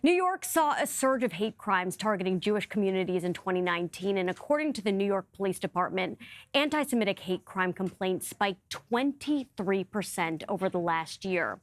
New York saw a surge of hate crimes targeting Jewish communities in 2019, and according to the New York Police Department, anti-Semitic hate crime complaints spiked 23% over the last year.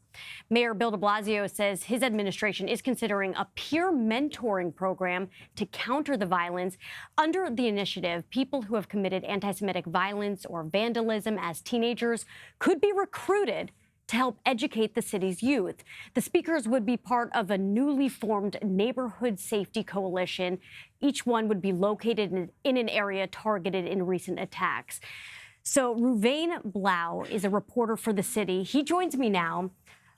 Mayor Bill de Blasio says his administration is considering a peer mentoring program to counter the violence. Under the initiative, people who have committed anti-Semitic violence or vandalism as teenagers could be recruited to help educate the city's youth. The speakers would be part of a newly formed neighborhood safety coalition. Each one would be located in an area targeted in recent attacks. So Reuven Blau is a reporter for the city. He joins me now.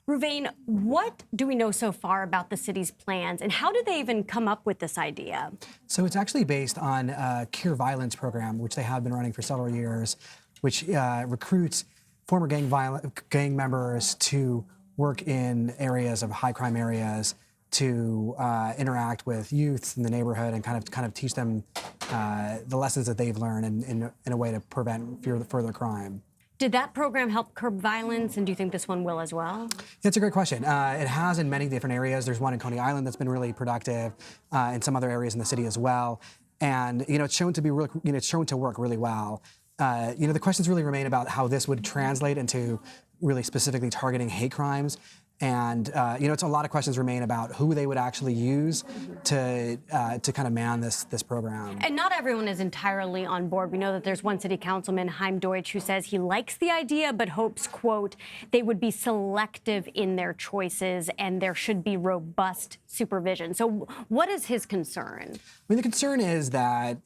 Reuven, what do we know so far about the city's plans, and how did they even come up with this idea? So it's actually based on a Cure Violence program, which they have been running for several years, which recruits former gang members to work in areas of high crime areas to interact with youths in the neighborhood and kind of teach them the lessons that they've learned in a way to prevent further crime. Did that program help curb violence, and do you think this one will as well? That's a great question. It has in many different areas. There's one in Coney Island that's been really productive, and some other areas in the city as well. And it's shown to be really, it's shown to work really well. The questions really remain about how this would translate into really specifically targeting hate crimes. And, it's a lot of questions remain about who they would actually use to kind of man this program. And not everyone is entirely on board. We know that there's one city councilman, Chaim Deutsch, who says he likes the idea, but hopes, quote, they would be selective in their choices and there should be robust supervision. So what is his concern? I mean, the concern is that,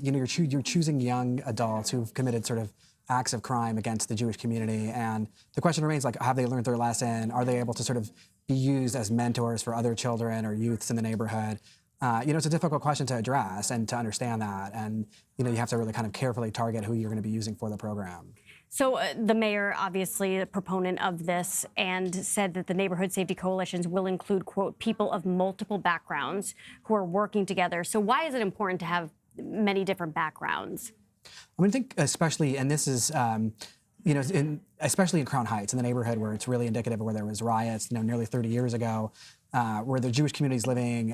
you're choosing young adults who've committed sort of acts of crime against the Jewish community. And the question remains, like, have they learned their lesson? Are they able to sort of be used as mentors for other children or youths in the neighborhood? It's a difficult question to address and to understand that. And, you have to really kind of carefully target who you're going to be using for the program. So the mayor, obviously a proponent of this, and said that the neighborhood safety coalitions will include, quote, people of multiple backgrounds who are working together. So why is it important to have many different backgrounds? I think especially, and this is, especially in Crown Heights, in the neighborhood where it's really indicative of where there was riots, nearly 30 years ago, where the Jewish community is living,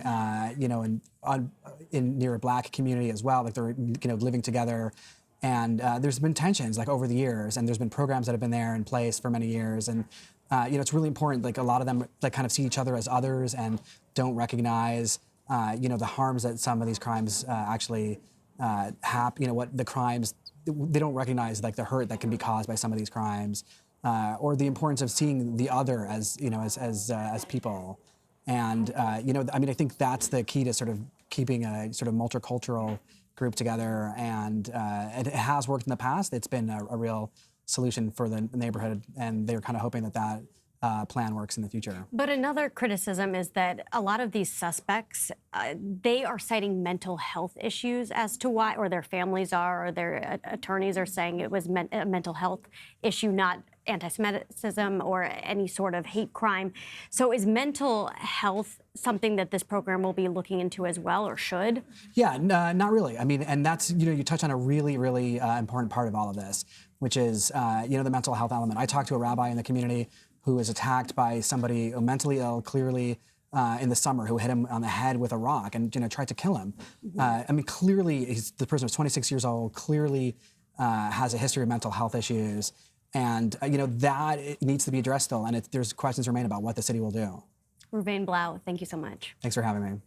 in near a Black community as well, like they're, living together. And there's been tensions like over the years, and there's been programs that have been there in place for many years. And, it's really important, like a lot of them like kind of see each other as others and don't recognize, the harms that some of these crimes actually what the crimes, they don't recognize like the hurt that can be caused by some of these crimes, or the importance of seeing the other as, as people. And, I think that's the key to sort of keeping a sort of multicultural group together. And it has worked in the past. It's been a real solution for the neighborhood, and they're kind of hoping that plan works in the future. But another criticism is that a lot of these suspects, they are citing mental health issues as to why, or their families are, or their attorneys are saying it was a mental health issue, not anti-Semitism or any sort of hate crime. So is mental health something that this program will be looking into as well, or should? Yeah, not really. I mean, and that's, you touch on a really, really important part of all of this, which is, the mental health element. I talked to a rabbi in the community who was attacked by somebody mentally ill, clearly in the summer, who hit him on the head with a rock and tried to kill him. Clearly, the person was 26 years old, clearly has a history of mental health issues, and that it needs to be addressed still. And there's questions remain about what the city will do. Reuven Blau, thank you so much. Thanks for having me.